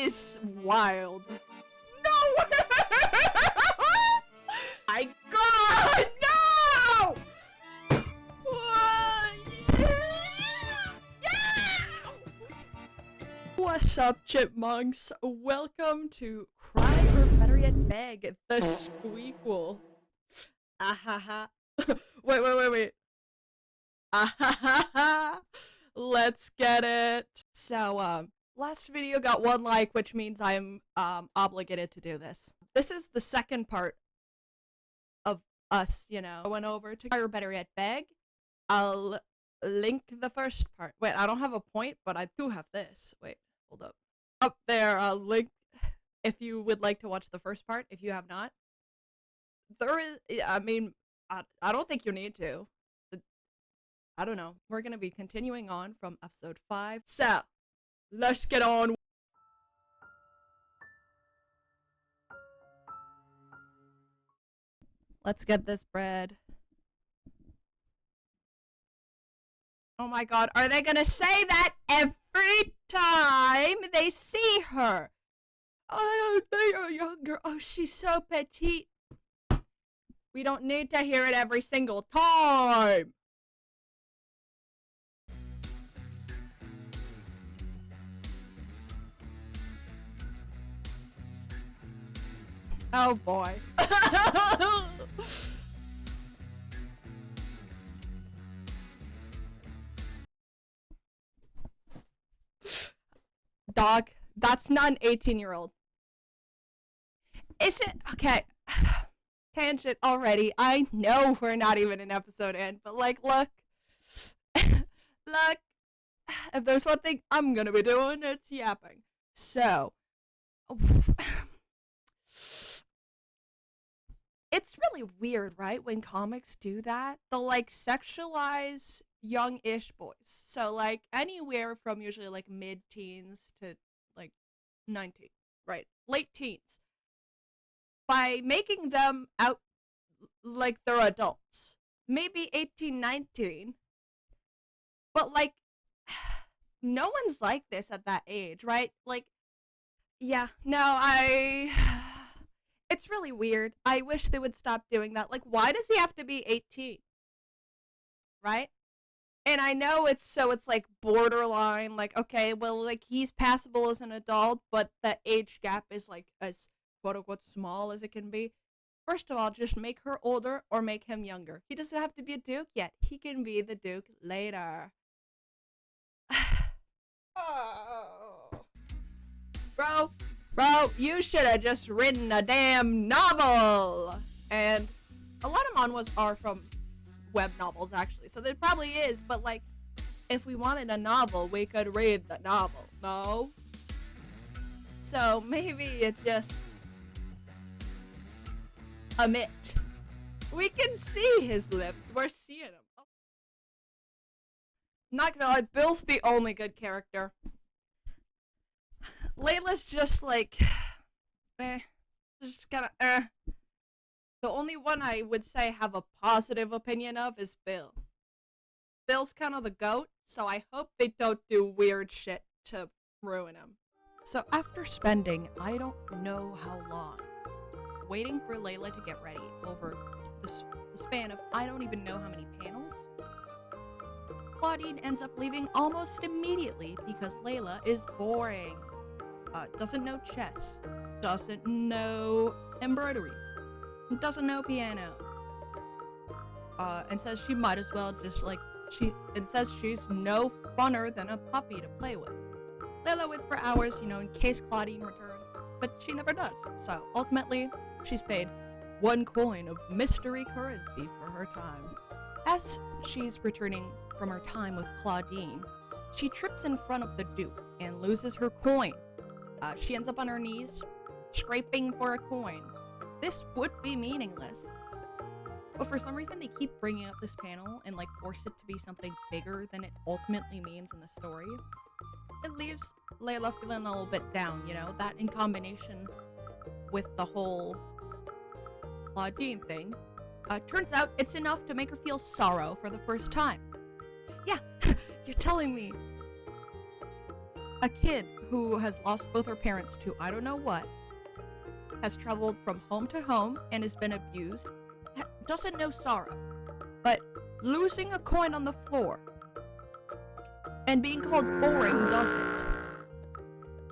is wild. No! My God, no! What's up, chipmunks? Welcome to Cry or Better Yet Beg, the squeakquel. Ahaha. Wait. Ahaha. Let's get it. So, last video got 1 like, which means I'm obligated to do this. This is the second part of us, going over to Cry or Better Yet Beg. I'll link the first part. Wait, I don't have a point, but I do have this. Wait, hold up. Up there, I'll link if you would like to watch the first part, if you have not. There is, I mean, I don't think you need to. I don't know. We're gonna be continuing on from episode 5. So, let's get on. Let's get this bread. Oh my God, are they gonna say that every time they see her? Oh, they are younger. Oh, she's so petite. We don't need to hear it every single time. Oh boy. Dog, that's not an 18-year-old. Is it? Okay. Tangent already. I know we're not even an episode in, but like, look. Look. If there's one thing I'm gonna be doing, it's yapping. So. It's really weird, right? When comics do that, they'll like sexualize young-ish boys. So like anywhere from usually like mid-teens to like 19, right? Late teens. By making them out like they're adults. Maybe 18, 19. But like, no one's like this at that age, right? Like, yeah, no, it's really weird. I wish they would stop doing that. Like, why does he have to be 18? Right? And I know it's like borderline, like, okay, well, like, he's passable as an adult, but the age gap is like as quote-unquote small as it can be. First of all, just make her older or make him younger. He doesn't have to be a duke yet. He can be the duke later. Oh. Bro, you should have just written a damn novel! And a lot of manhwas are from web novels, actually, so there probably is, but like, if we wanted a novel, we could read the novel, no? So maybe it's just omit. We can see his lips, we're seeing them. Not gonna lie, Bill's the only good character. Layla's just like, just kinda, The only one I would say have a positive opinion of is Bill. Bill's kind of the goat, so I hope they don't do weird shit to ruin him. So after spending I don't know how long waiting for Layla to get ready over the span of I don't even know how many panels, Claudine ends up leaving almost immediately because Layla is boring. Doesn't know chess, doesn't know embroidery, doesn't know piano, and says she might as well just like, says she's no funner than a puppy to play with. Layla waits for hours, in case Claudine returns, but she never does, so ultimately, she's paid 1 coin of mystery currency for her time. As she's returning from her time with Claudine, she trips in front of the Duke and loses her coin. She ends up on her knees, scraping for a coin. This would be meaningless, but for some reason they keep bringing up this panel and like force it to be something bigger than it ultimately means in the story. It leaves Layla feeling a little bit down, that in combination with the whole Claudine thing, turns out it's enough to make her feel sorrow for the first time. Yeah, you're telling me a kid who has lost both her parents to I don't know what, has traveled from home to home and has been abused, doesn't know sorrow, but losing a coin on the floor and being called boring doesn't.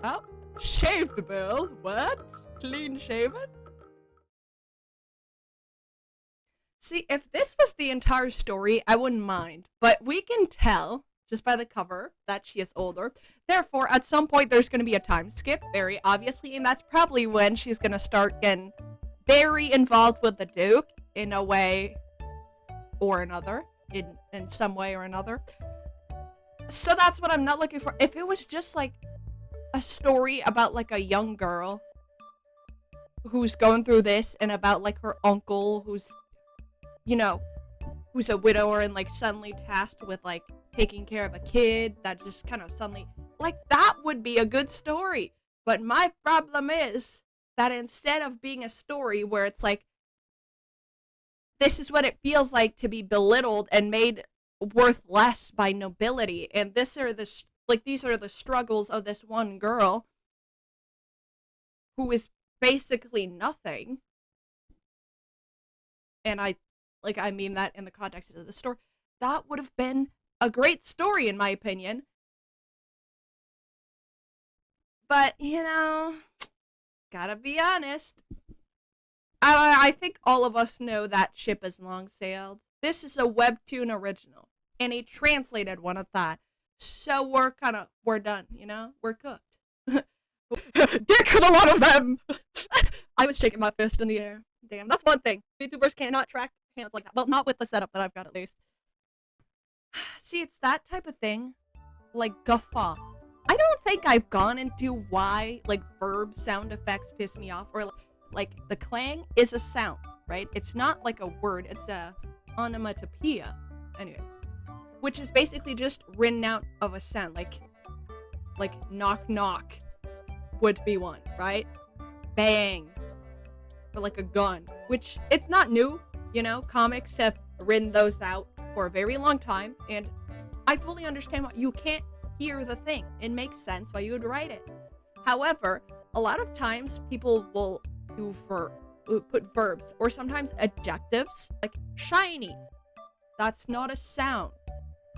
Oh, shaved, Bill. What? Clean shaven? See, if this was the entire story, I wouldn't mind. But we can tell, just by the cover, that she is older. Therefore, at some point, there's going to be a time skip, very obviously, and that's probably when she's going to start getting very involved with the Duke in a way or another. In some way or another. So that's what I'm not looking for. If it was just, like, a story about, like, a young girl who's going through this and about, like, her uncle who's, you know, who's a widower and, like, suddenly tasked with, like, taking care of a kid that just kind of suddenly, like, that would be a good story. But my problem is that instead of being a story where it's like, this is what it feels like to be belittled and made worth less by nobility, and these are the struggles of this one girl who is basically nothing, and I mean that in the context of the story, that would have been a great story in my opinion. But, you know, gotta be honest, I think all of us know that ship has long sailed. This is a Webtoon original, and a translated one at that. So we're done, you know? We're cooked. Dick with a lot of them! I was shaking my fist in the air. Damn, that's one thing. YouTubers cannot track hands like that. Well, not with the setup that I've got, at least. See, it's that type of thing. Like, guffaw. I don't think I've gone into why, like, verb sound effects piss me off, or, like, the clang is a sound, right? It's not, like, a word. It's a onomatopoeia. Anyways. Which is basically just written out of a sound. Like, knock, knock would be one, right? Bang. Or, like, a gun. Which, it's not new, you know? Comics have written those out for a very long time, and I fully understand why you can't hear the thing. It makes sense why you would write it. However, a lot of times people will put verbs or sometimes adjectives, like shiny. That's not a sound,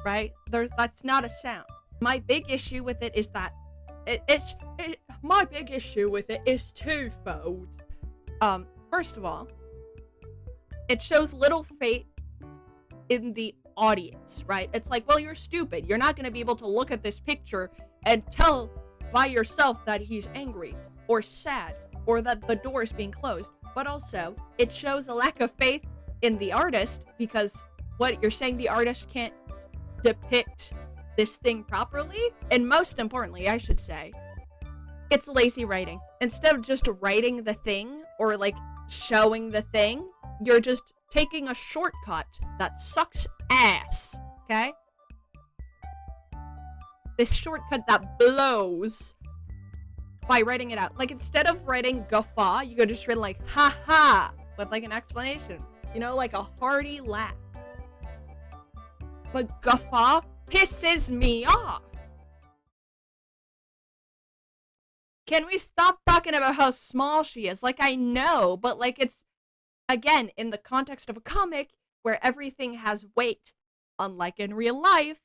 right? That's not a sound. My big issue with it is that my big issue with it is twofold. First of all, it shows little faith in the audience, right? It's like, well, you're stupid. You're not going to be able to look at this picture and tell by yourself that he's angry or sad or that the door is being closed. But also, it shows a lack of faith in the artist because what you're saying, the artist can't depict this thing properly. And most importantly, I should say, it's lazy writing. Instead of just writing the thing or like showing the thing, you're just taking a shortcut that sucks ass, okay? This shortcut that blows by writing it out. Like, instead of writing guffaw, you could just write like, ha ha, with like an explanation. You know, like a hearty laugh. But guffaw pisses me off. Can we stop talking about how small she is? Like, I know, but like it's, again, in the context of a comic where everything has weight, unlike in real life,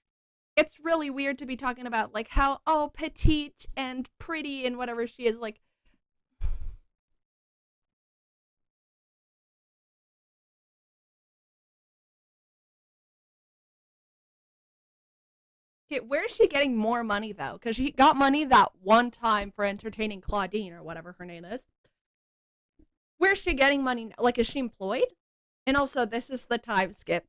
it's really weird to be talking about like how, oh, petite and pretty and whatever she is. Like, okay, where's she getting more money though? Because she got money that one time for entertaining Claudine or whatever her name is. Where's she getting money now? Like, is she employed? And also, this is the time skip.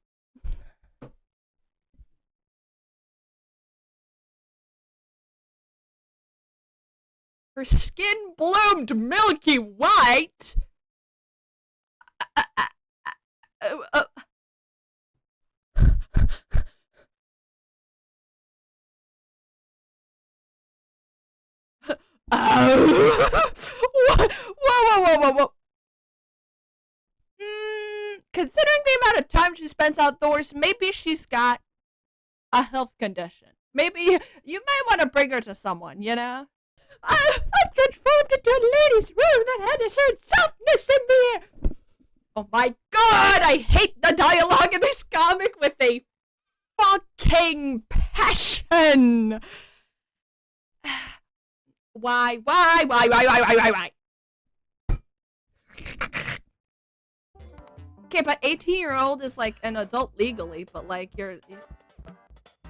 Her skin bloomed milky white. Whoa. Considering the amount of time she spends outdoors, maybe she's got a health condition. Maybe you might want to bring her to someone, you know? I transformed into a lady's room that had a certain softness in there. Oh my god, I hate the dialogue in this comic with a fucking passion. Why? Okay, but 18-year-old is like an adult legally, but like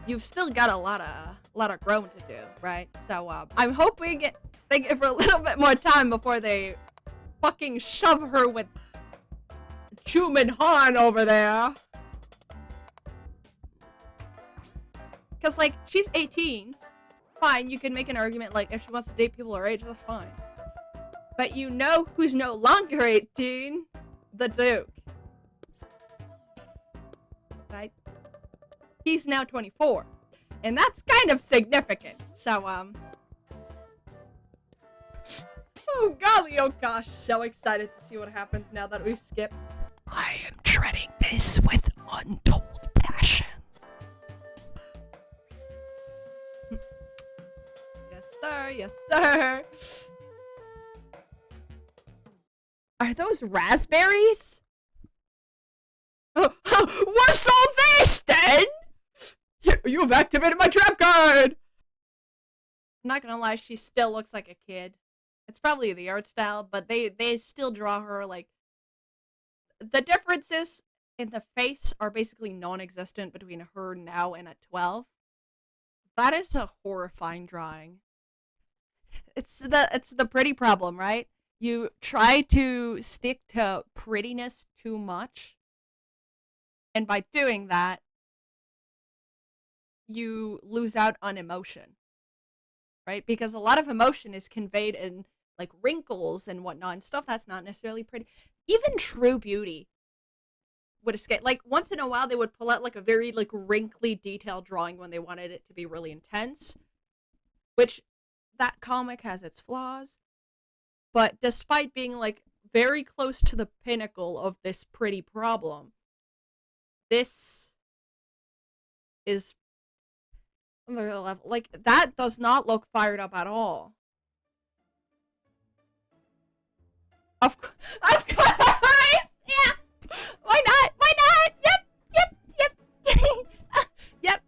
you've still got a lot of growing to do, right? So I'm hoping they give her a little bit more time before they fucking shove her with Chuman Han over there. Cause like she's 18, fine. You can make an argument like if she wants to date people her age, that's fine. But you know who's no longer 18? The Duke. Right? He's now 24. And that's kind of significant. So, oh golly, oh gosh. So excited to see what happens now that we've skipped. I am treading this with untold passion. Yes, sir. Yes, sir. Are those raspberries? What's all this, then? You've activated my trap card! I'm not gonna lie, she still looks like a kid. It's probably the art style, but they still draw her like... The differences in the face are basically non-existent between her now and at 12. That is a horrifying drawing. It's the pretty problem, right? You try to stick to prettiness too much, and by doing that, you lose out on emotion, right? Because a lot of emotion is conveyed in like wrinkles and whatnot, and stuff that's not necessarily pretty. Even True Beauty would escape. Like once in a while, they would pull out like a very like wrinkly detailed drawing when they wanted it to be really intense, which that comic has its flaws. But despite being like very close to the pinnacle of this pretty problem, this is another level. Like that does not look fired up at all. Of course, yeah. Why not? Why not? Yep. Yep.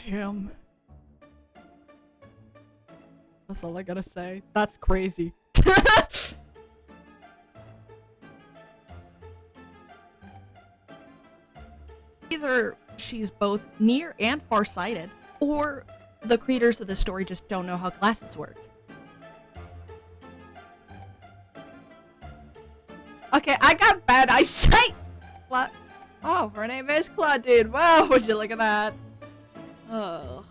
Damn. That's all I gotta say. That's crazy. Either she's both near and farsighted, or the creators of the story just don't know how glasses work. Okay, I got bad eyesight! What? Oh, her name is Claudine. Wow, would you look at that? Oh.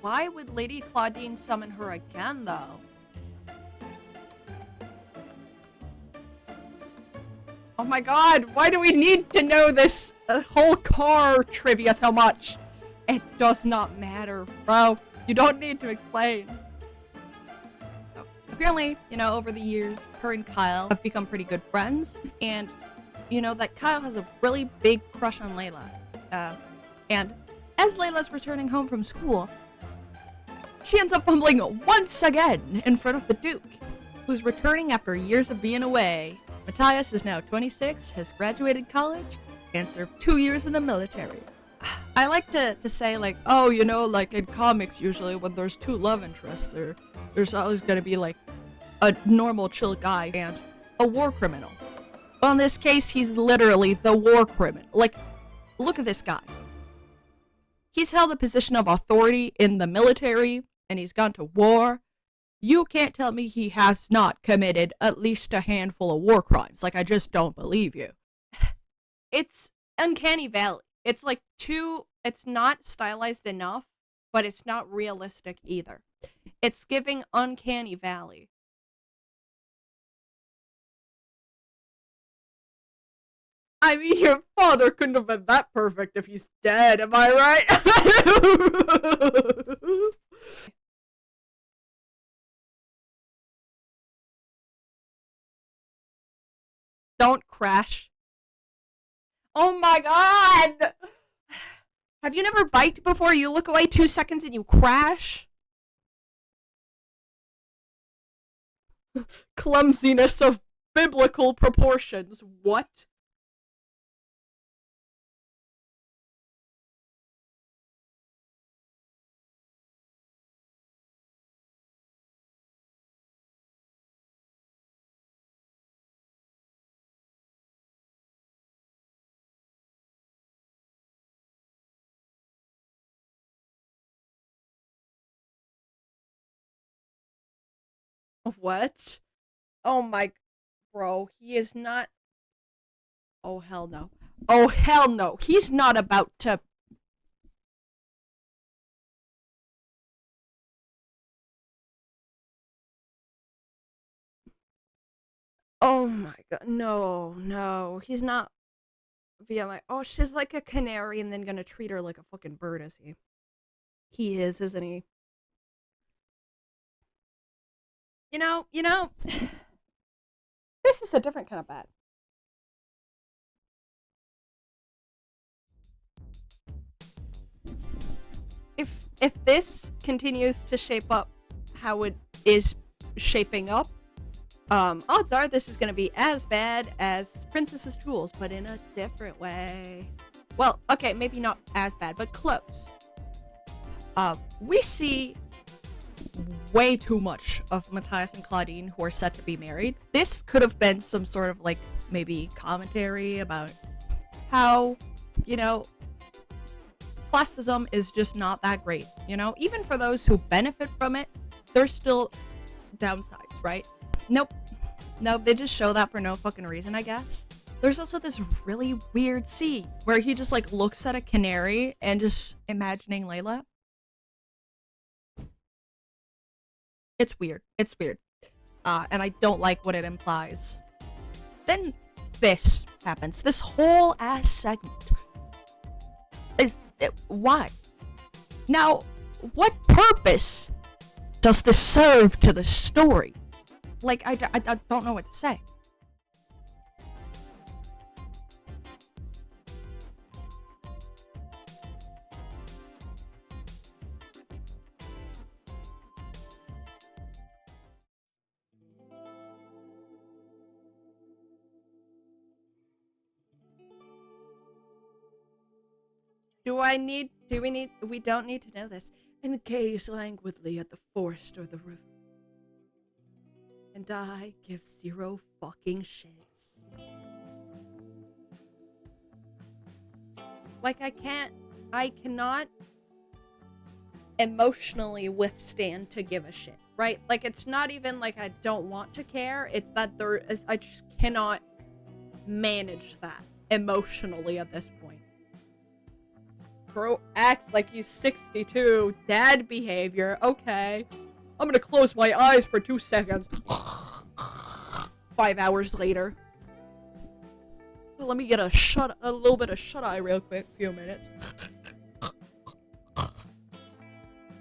Why would Lady Claudine summon her again, though? Oh my god, why do we need to know this whole car trivia so much? It does not matter, bro. You don't need to explain. Oh. Apparently, you know, over the years, her and Kyle have become pretty good friends. And, you know, that Kyle has a really big crush on Layla. And as Layla's returning home from school, she ends up fumbling once again in front of the Duke, who's returning after years of being away. Matthias is now 26, has graduated college, and served 2 years in the military. I like to say, like, oh, you know, like in comics, usually when there's two love interests, there's always gonna be, like, a normal chill guy and a war criminal. Well, in this case, he's literally the war criminal. Like, look at this guy. He's held a position of authority in the military, and he's gone to war. You can't tell me he has not committed at least a handful of war crimes. Like, I just don't believe you. It's Uncanny Valley. It's like it's not stylized enough, but it's not realistic either. It's giving Uncanny Valley. I mean, your father couldn't have been that perfect if he's dead, am I right? Don't crash. Oh my god! Have you never biked before? You look away 2 seconds and you crash? Clumsiness of biblical proportions. What? What? Oh my. Bro, he is not. Oh hell no. Oh hell no. He's not about to. Oh my god. No, no. He's not being like, oh, she's like a canary and then gonna treat her like a fucking bird, is he? He is, isn't he? You know, this is a different kind of bad. If this continues to shape up how it is shaping up, odds are this is gonna be as bad as Princess's Jewels, but in a different way. Well, okay, maybe not as bad, but close. We see way too much of Matthias and Claudine who are set to be married. This could have been some sort of like maybe commentary about how, you know, classism is just not that great. Even for those who benefit from it, there's still downsides, right? Nope. Nope, they just show that for no fucking reason, I guess. There's also this really weird scene where he just like looks at a canary and just imagining Layla. It's weird. It's weird. And I don't like what it implies. Then this happens. This whole ass segment is why? Now, what purpose does this serve to the story? Like, I don't know what to say. We don't need to know this. And gaze languidly at the forest or the river. And I give zero fucking shits. Like, I cannot emotionally withstand to give a shit, right? Like, it's not even like I don't want to care, it's that I just cannot manage that emotionally at this point. Bro acts like he's 62. Dad behavior. Okay. I'm gonna close my eyes for 2 seconds. 5 hours later. Well, let me get a little bit of shut eye real quick. Few minutes.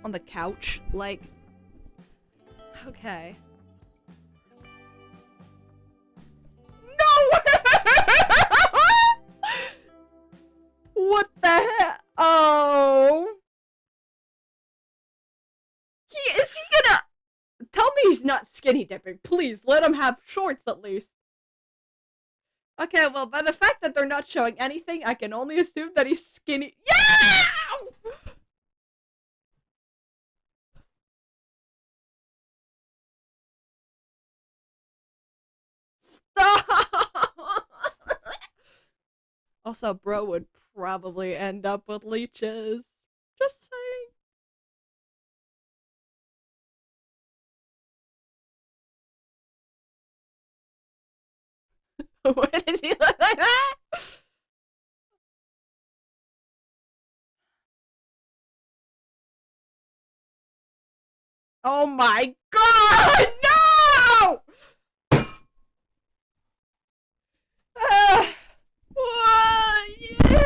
On the couch. Like. Okay. No! What the heck? Oh. Is he gonna... Tell me he's not skinny dipping. Please, let him have shorts at least. Okay, well, by the fact that they're not showing anything, I can only assume that he's skinny. Yeah! Stop! Also, bro would probably end up with leeches. Just saying. What does he look like that? Oh my god! No! What? Yeah.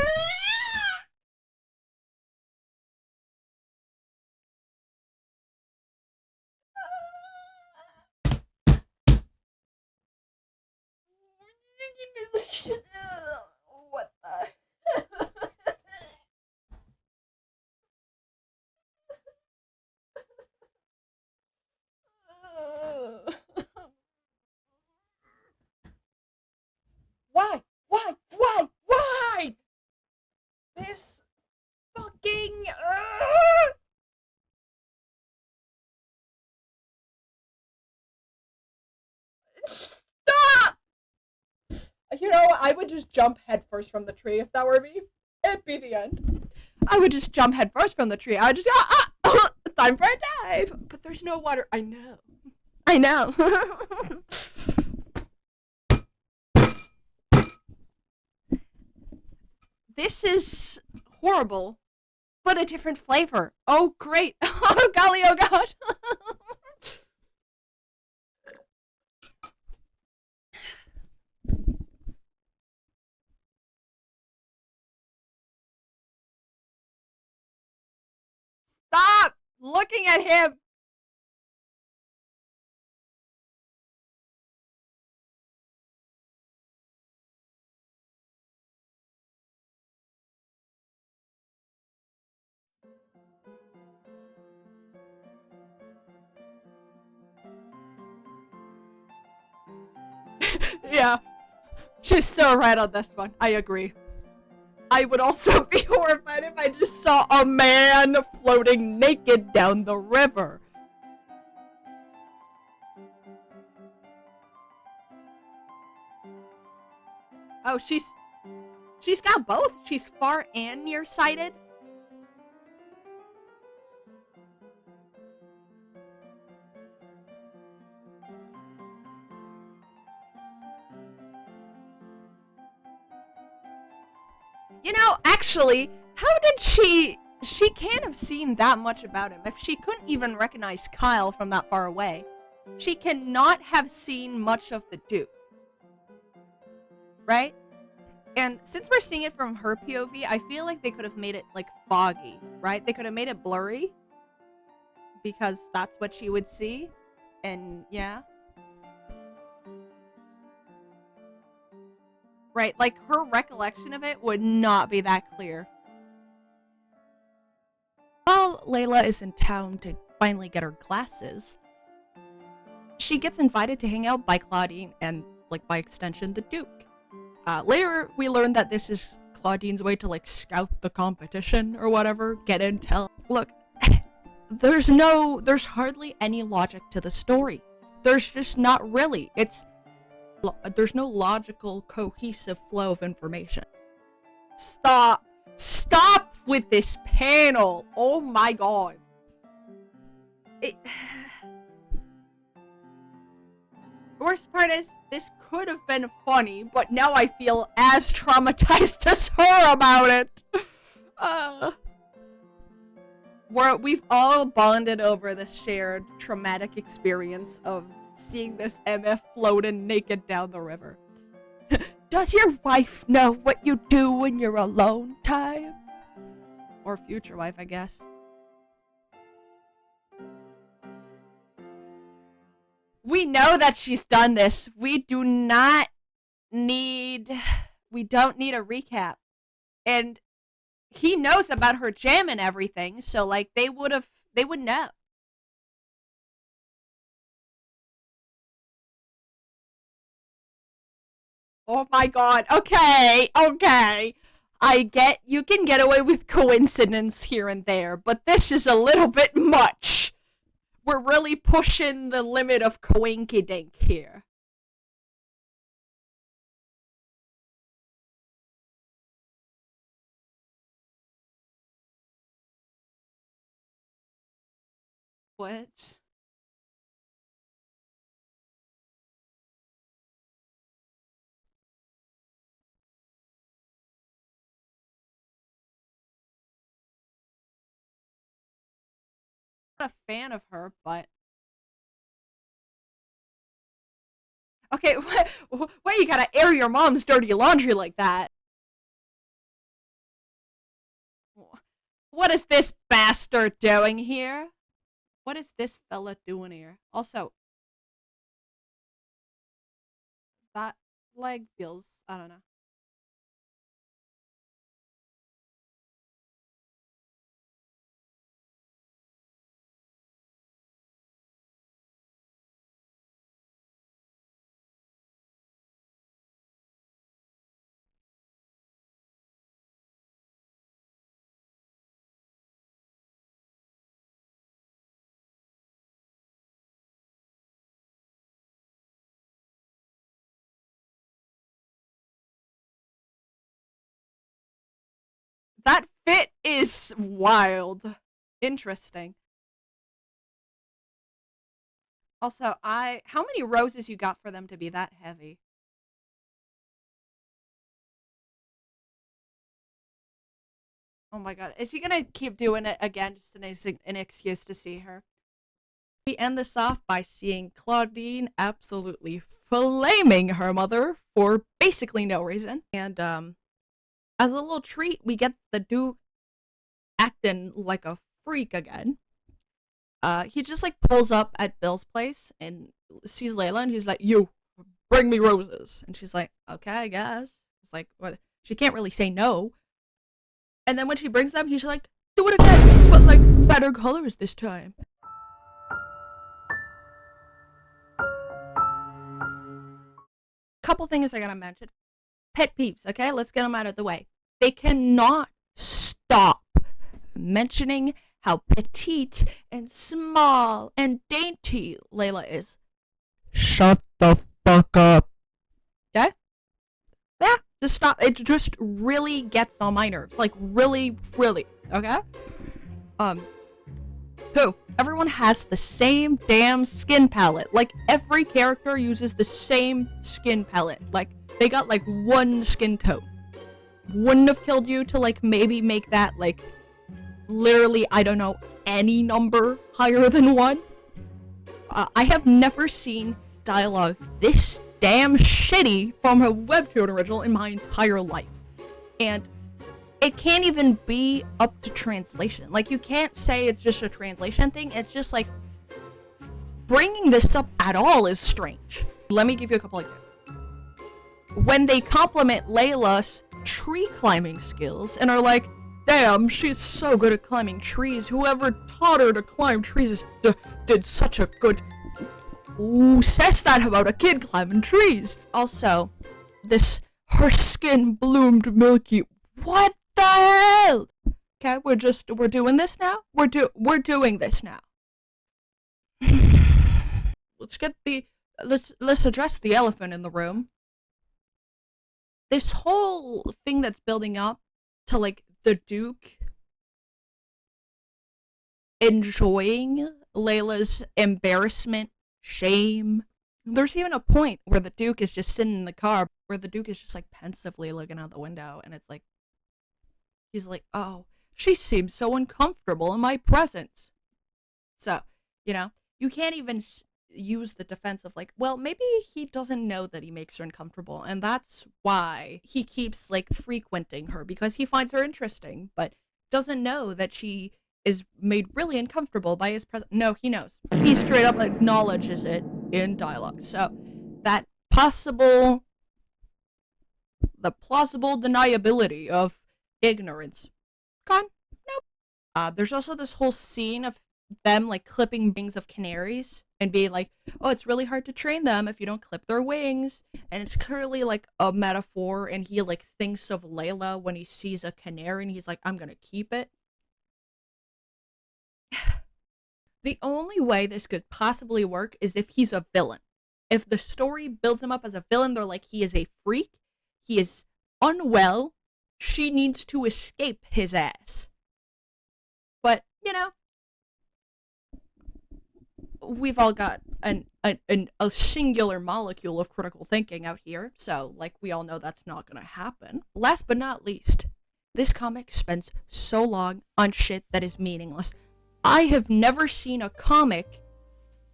You know, I would just jump headfirst from the tree if that were me. It'd be the end. I would just jump headfirst from the tree. I would just time for a dive. But there's no water. I know. I know. This is horrible, but a different flavor. Oh, great. Oh, golly, oh, God. Stop looking at him. Yeah, she's so right on this one. I agree. I would also be horrified if I just saw a man floating naked down the river. Oh, she's got both. She's far and nearsighted. You know, actually, how did she can't have seen that much about him if she couldn't even recognize Kyle from that far away. She cannot have seen much of the Duke. Right? And since we're seeing it from her POV, I feel like they could have made it like foggy, right? They could have made it blurry because that's what she would see. And yeah. Right, like her recollection of it would not be that clear. While Layla is in town to finally get her glasses, she gets invited to hang out by Claudine and, like, by extension, the Duke. Later, we learn that this is Claudine's way to, like, scout the competition or whatever, get intel. Look, there's hardly any logic to the story. There's just not really. There's no logical, cohesive flow of information. Stop with this panel. Oh my god. Worst part is, this could have been funny, but now I feel as traumatized as her about it. We've all bonded over the shared traumatic experience of seeing this MF floating naked down the river. Does your wife know what you do when you're alone time? Or future wife, I guess. We know that she's done this. We don't need a recap. And he knows about her jam and everything, so like they would know. Oh my god. Okay. I get you can get away with coincidence here and there, but this is a little bit much. We're really pushing the limit of coinkydink here. What? Not a fan of her, but okay, what you gotta air your mom's dirty laundry like that? What is this bastard doing here? What is this fella doing here? Also, that leg feels, I don't know. fit is wild. Interesting. Also, how many roses you got for them to be that heavy? Oh my god. Is he gonna keep doing it again, just an excuse to see her? We end this off by seeing Claudine absolutely flaming her mother for basically no reason. And, as a little treat, we get the Duke acting like a freak again. He just like pulls up at Bill's place and sees Layla, and he's like, "You, bring me roses." And she's like, "Okay, I guess." It's like, what? She can't really say no. And then when she brings them, he's like, "Do it again, but like better colors this time." Couple things I gotta mention. Pet peeves, okay? Let's get them out of the way. They cannot stop mentioning how petite and small and dainty Layla is. Shut the fuck up. Okay? Yeah, just stop. It just really gets on my nerves. Like, really, really. Okay? Two, everyone has the same damn skin palette. Like, every character uses the same skin palette. Like, they got, like, one skin tone. Wouldn't have killed you to, like, maybe make that, like, literally, I don't know, any number higher than 1. I have never seen dialogue this damn shitty from a Webtoon original in my entire life. And it can't even be up to translation. Like, you can't say it's just a translation thing. It's just, like, bringing this up at all is strange. Let me give you a couple examples. When they compliment Layla's tree climbing skills and are like, "Damn, she's so good at climbing trees. Whoever taught her to climb trees did such a good..." Who says that about a kid climbing trees? Also, her skin bloomed milky. What the hell? Okay, we're doing this now? We're doing this now. Let's address the elephant in the room. This whole thing that's building up to, like, the Duke enjoying Layla's embarrassment, shame. There's even a point where the Duke is just sitting in the car, where the Duke is just, like, pensively looking out the window, and it's like, he's like, "Oh, she seems so uncomfortable in my presence." So, you know, you can't even use the defense of, like, well, maybe he doesn't know that he makes her uncomfortable, and that's why he keeps, like, frequenting her, because he finds her interesting, but doesn't know that she is made really uncomfortable by his presence. No, he knows. He straight up acknowledges it in dialogue. So, that plausible deniability of ignorance. Gone? Nope. There's also this whole scene of them, like, clipping wings of canaries and being like, "Oh, it's really hard to train them if you don't clip their wings." And it's clearly, like, a metaphor, and he, like, thinks of Layla when he sees a canary, and he's like, "I'm gonna keep it." The only way this could possibly work is if he's a villain. If the story builds him up as a villain, they're like, he is a freak, he is unwell, she needs to escape his ass. But, you know, we've all got a singular molecule of critical thinking out here, so, like, we all know that's not gonna happen. Last but not least, this comic spends so long on shit that is meaningless. I have never seen a comic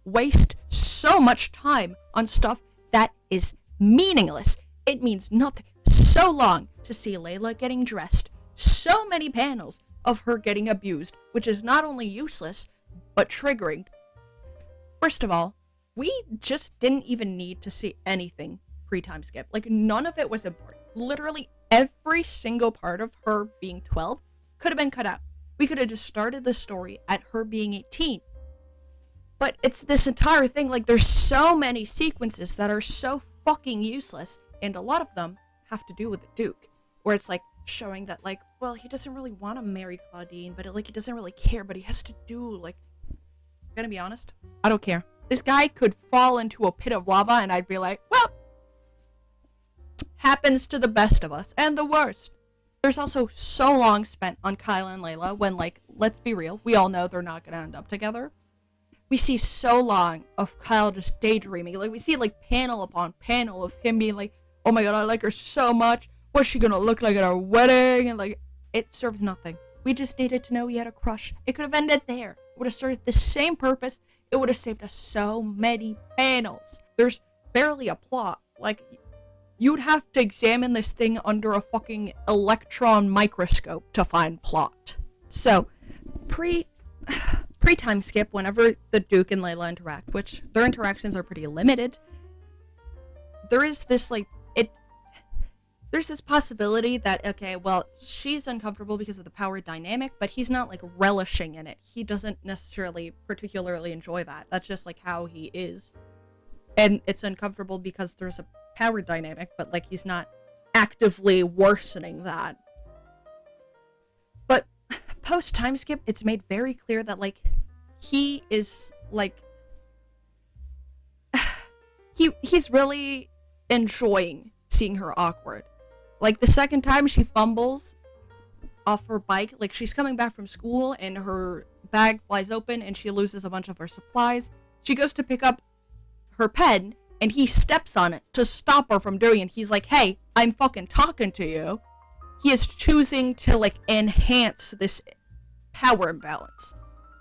waste so much time on stuff that is meaningless. It means nothing. So long to see Layla getting dressed. So many panels of her getting abused, which is not only useless, but triggering. First of all, we just didn't even need to see anything pre-time skip. Like, none of it was important. Literally every single part of her being 12 could have been cut out. We could have just started the story at her being 18. But it's this entire thing, like, there's so many sequences that are so fucking useless, and a lot of them have to do with the Duke, where it's, like, showing that, like, well, he doesn't really want to marry Claudine, but, like, he doesn't really care, but he has to do, like, I'm gonna be honest, I don't care. This guy could fall into a pit of lava, and I'd be like, well, happens to the best of us, and the worst. There's also so long spent on Kyle and Layla when, like, let's be real, we all know they're not gonna end up together. We see so long of Kyle just daydreaming. Like, we see, like, panel upon panel of him being like, oh my god, I like her so much. What's she gonna look like at our wedding? And, like, it serves nothing. We just needed to know he had a crush. It could have ended there. It would have served the same purpose. It would have saved us so many panels. There's barely a plot. Like, you'd have to examine this thing under a fucking electron microscope to find plot. So, pre-time skip, whenever the Duke and Layla interact, which their interactions are pretty limited, there is this, like, there's this possibility that, okay, well, she's uncomfortable because of the power dynamic, but he's not, like, relishing in it. He doesn't necessarily particularly enjoy that. That's just, like, how he is. And it's uncomfortable because there's a power dynamic, but, like, he's not actively worsening that. But post-time skip, it's made very clear that, like, he is, like, he's really enjoying seeing her awkward. Like, the second time she fumbles off her bike, like, she's coming back from school and her bag flies open and she loses a bunch of her supplies. She goes to pick up her pen and he steps on it to stop her from doing it. He's like, hey, I'm fucking talking to you. He is choosing to, like, enhance this power imbalance.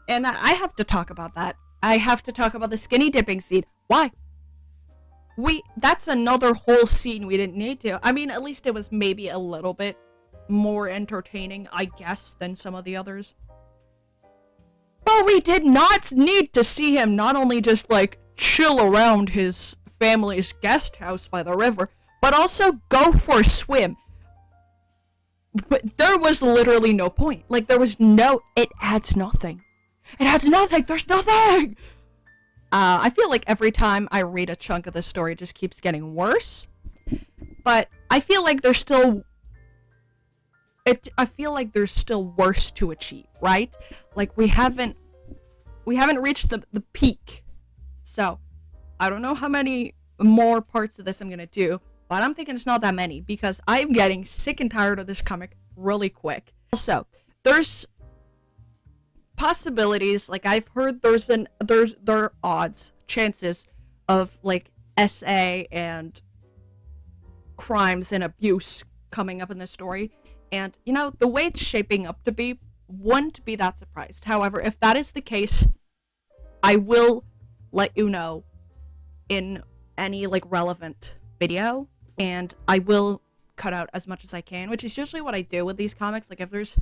And I have to talk about that. I have to talk about the skinny dipping scene. Why? That's another whole scene we didn't need to. I mean, at least it was maybe a little bit more entertaining, I guess, than some of the others. But we did not need to see him not only just, like, chill around his family's guest house by the river, but also go for a swim. But there was literally no point. Like, it adds nothing. It adds nothing! There's nothing! I feel like every time I read a chunk of the story, it just keeps getting worse. But I feel like there's still worse to achieve, right? Like, we haven't reached the peak. So, I don't know how many more parts of this I'm gonna do, but I'm thinking it's not that many, because I'm getting sick and tired of this comic really quick. Also, there's possibilities, like, I've heard there are chances of, like, SA and crimes and abuse coming up in this story, and, you know, the way it's shaping up to be, wouldn't be that surprised. However, if that is the case, I will let you know in any, like, relevant video, and I will cut out as much as I can, which is usually what I do with these comics. Like, if there's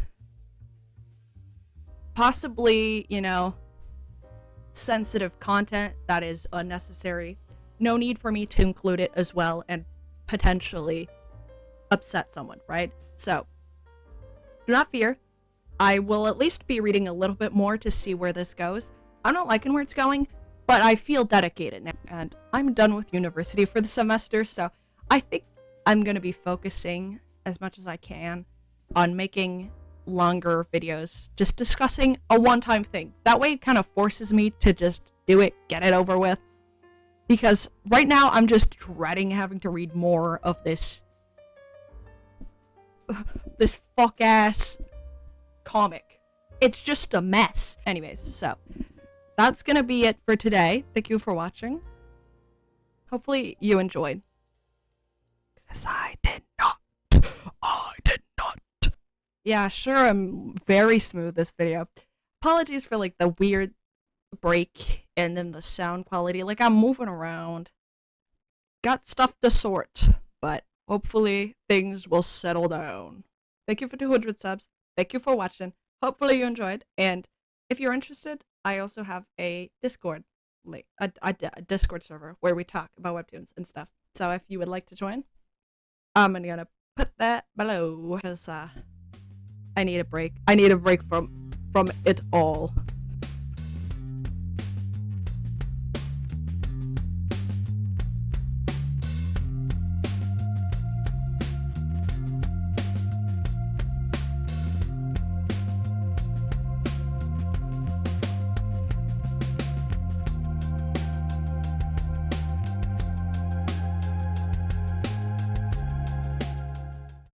possibly, you know, sensitive content that is unnecessary, no need for me to include it as well and potentially upset someone, right? So, do not fear. I will at least be reading a little bit more to see where this goes. I'm not liking where it's going, but I feel dedicated now, and I'm done with university for the semester, so I think I'm going to be focusing as much as I can on making longer videos, just discussing a one-time thing. That way it kind of forces me to just do it, get it over with. Because right now I'm just dreading having to read more of this fuck-ass comic. It's just a mess. Anyways, so that's gonna be it for today. Thank you for watching. Hopefully you enjoyed. Because I did not. Yeah, sure, I'm very smooth this video. Apologies for, like, the weird break and then the sound quality. Like, I'm moving around. Got stuff to sort, but hopefully things will settle down. Thank you for 200 subs. Thank you for watching. Hopefully you enjoyed. And if you're interested, I also have a Discord link, a Discord server where we talk about webtoons and stuff. So if you would like to join, I'm gonna put that below because I need a break. I need a break from it all.